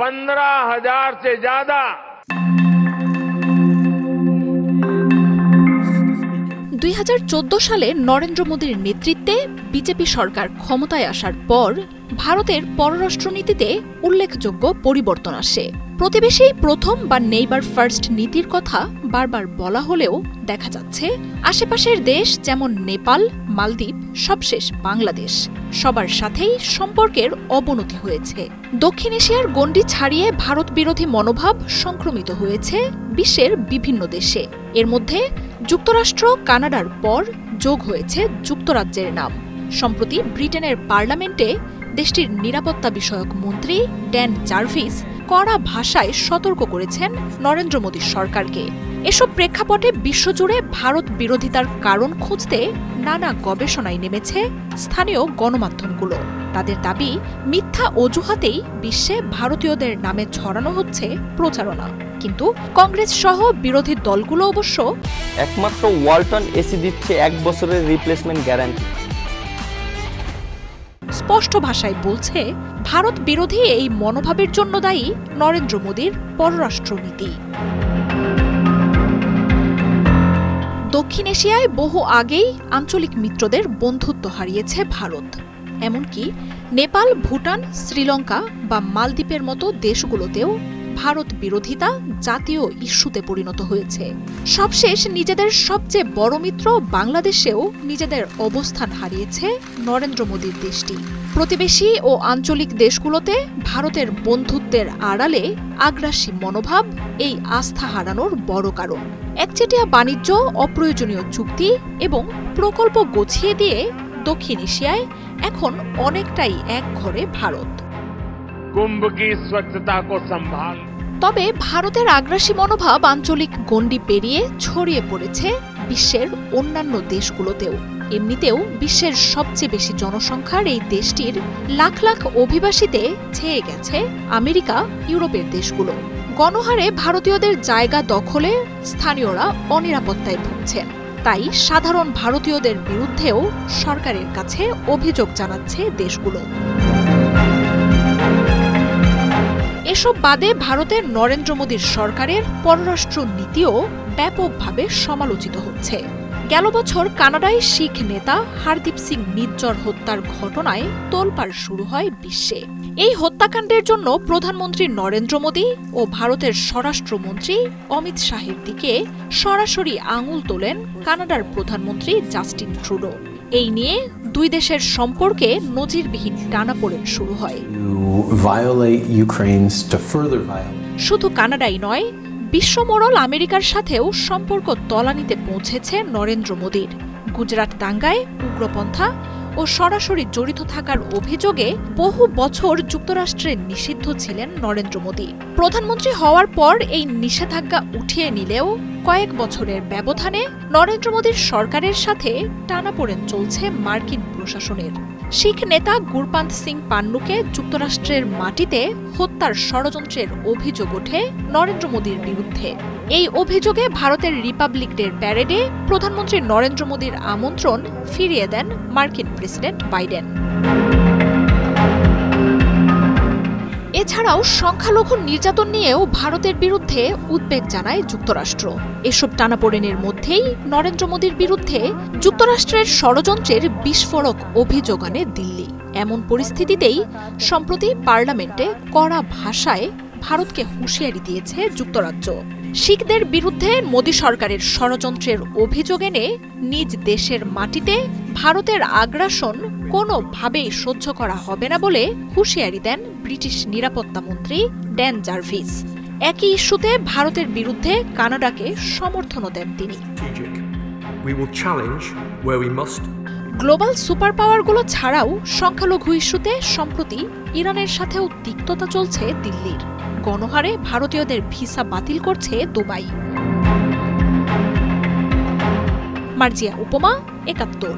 15,000 से ज्यादा 2014 সালে নরেন্দ্র মোদীর নেতৃত্বে বিজেপি সরকার ক্ষমতায় আসার পর ভারতের পররাষ্ট্রনীতিতে উল্লেখযোগ্য পরিবর্তন আসে। প্রতিবেশী প্রথম বা নেইবার ফার্স্ট নীতির কথা বারবার বলা হলেও দেখা যাচ্ছে আশেপাশের দেশ যেমন নেপাল, মালদ্বীপ, সবশেষ বাংলাদেশ সবার সাথেই সম্পর্কের অবনতি হয়েছে। দক্ষিণ এশিয়ার গণ্ডি ছাড়িয়ে ভারত বিরোধী মনোভাব সংক্রমিত হয়েছে বিশ্বের বিভিন্ন দেশে। এর মধ্যে যুক্তরাষ্ট্র, কানাডার পর যোগ হয়েছে যুক্তরাজ্যের নাম। সম্প্রতি ব্রিটেনের পার্লামেন্টে দেশটির নিরাপত্তা বিষয়ক মন্ত্রী ড্যান জার্ভিস কড়া ভাষায় সতর্ক করেছেন নরেন্দ্র মোদী সরকারকে। এসব প্রেক্ষাপটে বিশ্বজুড়ে ভারত বিরোধিতার কারণ খুঁজতে নানা গবেষণায় নেমেছে স্থানীয় গণমাধ্যমগুলো। তাদের দাবি, মিথ্যা অজুহাতেই বিশ্বে ভারতীয়দের নামে ছড়ানো হচ্ছে প্রচারণা। কিন্তু কংগ্রেস সহ বিরোধী দলগুলো অবশ্য একমাত্র ওয়ালটন এসি দিচ্ছে 1 বছরের রিপ্লেসমেন্ট গ্যারান্টি। স্পষ্ট ভাষায় বলছে, ভারত বিরোধী এই মনোভাবের জন্য দায়ী নরেন্দ্র মোদীর পররাষ্ট্রনীতি। দক্ষিণ এশিয়ায় বহু আগেই আঞ্চলিক মিত্রদের বন্ধুত্ব হারিয়েছে ভারত। এমনকি নেপাল, ভুটান, শ্রীলঙ্কা বা মালদ্বীপের মতো দেশগুলোতেও ভারত বিরোধিতা জাতীয় ইস্যুতে পরিণত হয়েছে। সবশেষ নিজেদের সবচেয়ে বড় মিত্র বাংলাদেশেও নিজেদের অবস্থান হারিয়েছে নরেন্দ্র মোদীর দেশটি। প্রতিবেশী ও আঞ্চলিক দেশগুলোতে ভারতের বন্ধুত্বের আড়ালে আগ্রাসী মনোভাব এই আস্থা হারানোর বড় কারণ। একচেটিয়া বাণিজ্য, অপ্রয়োজনীয় চুক্তি এবং প্রকল্প গছিয়ে দিয়ে দক্ষিণ এশিয়ায় এখন অনেকটাই একঘরে ভারত। कुंभ की स्वच्छता को संभाल। তবে ভারতের আগ্রাসী মনোভাব আঞ্চলিক গণ্ডি পেরিয়ে ছড়িয়ে পড়েছে বিশ্বের অন্যান্য দেশগুলোতেও। এমনিতেও বিশ্বের সবচেয়ে বেশি জনসংখ্যার এই দেশটির লাখ লাখ অভিবাসীতে ছেয়ে গেছে আমেরিকা, ইউরোপের দেশগুলো। গণহারে ভারতীয়দের জায়গা দখলে স্থানীয়রা অনিরাপত্তায় ভুগছেন। তাই সাধারণ ভারতীয়দের বিরুদ্ধেও সরকারের কাছে অভিযোগ জানাচ্ছে দেশগুলো। এসব বাদে ভারতের নরেন্দ্র মোদীর সরকারের পররাষ্ট্র নীতিও ব্যাপকভাবে সমালোচিত হচ্ছে। গেল বছর কানাডায় শিখ নেতা হরদীপ সিং নিজ্জর হত্যার ঘটনায় তোলপাড় শুরু হয় বিশ্বে। এই হত্যাকাণ্ডের জন্য প্রধানমন্ত্রী নরেন্দ্র মোদী ও ভারতের স্বরাষ্ট্রমন্ত্রী অমিত শাহের দিকে সরাসরি আঙুল তোলেন কানাডার প্রধানমন্ত্রী জাস্টিন ট্রুডো। এই নিয়ে দুই দেশের সম্পর্কে নজিরবিহীন টানাপোড়েন শুরু হয়। শুধু কানাডাই নয়, বিশ্বমোড়ল আমেরিকার সাথেও সম্পর্ক তলানিতে পৌঁছেছে নরেন্দ্র মোদীর। গুজরাট দাঙ্গায় উগ্রপন্থা ও সরাসরি জড়িত থাকার অভিযোগে বহু বছর যুক্তরাষ্ট্রে নিষিদ্ধ ছিলেন নরেন্দ্র মোদী। প্রধানমন্ত্রী হওয়ার পর এই নিষেধাজ্ঞা উঠিয়ে নিলেও কয়েক বছরের ব্যবধানে নরেন্দ্র মোদীর সরকারের সাথে টানাপোড়েন চলছে মার্কিন প্রশাসনের। শিখ নেতা গুরপান্ত সিং পান্নুকে যুক্তরাষ্ট্রের মাটিতে হত্যার ষড়যন্ত্রের অভিযোগ ওঠে নরেন্দ্র মোদীর বিরুদ্ধে। এই অভিযোগে ভারতের রিপাবলিক ডের প্যারেডে প্রধানমন্ত্রী নরেন্দ্র মোদীর আমন্ত্রণ ফিরিয়ে দেন মার্কিন প্রেসিডেন্ট বাইডেন। এছাড়াও সংখ্যালঘু নির্যাতন নিয়েও ভারতের বিরুদ্ধে উদ্বেগ জানায় যুক্তরাষ্ট্র। এসব টানাপোড়েনের মধ্যেই নরেন্দ্র মোদীর বিরুদ্ধে যুক্তরাষ্ট্রের ষড়যন্ত্রের বিস্ফোরক অভিযোগ আনে দিল্লি। এমন পরিস্থিতিতেই সম্প্রতি পার্লামেন্টে কড়া ভাষায় ভারতকে হুঁশিয়ারি দিয়েছে যুক্তরাজ্য। শিখদের বিরুদ্ধে মোদী সরকারের ষড়যন্ত্রের অভিযোগ এনে নিজ দেশের মাটিতে ভারতের আগ্রাসন কোনোভাবেই সহ্য করা হবে না বলে হুঁশিয়ারি দেন ব্রিটিশ নিরাপত্তা মন্ত্রী ড্যান জার্ভিস। একই ইস্যুতে ভারতের বিরুদ্ধে কানাডাকে সমর্থনও দেন তিনি। গ্লোবাল সুপার পাওয়ারগুলো ছাড়াও সংখ্যালঘু ইস্যুতে সম্প্রতি ইরানের সাথেও তিক্ততা চলছে দিল্লির। গণহারে ভারতীয়দের ভিসা বাতিল করছে দুবাই। মার্জিয়া উপমা, ৭১।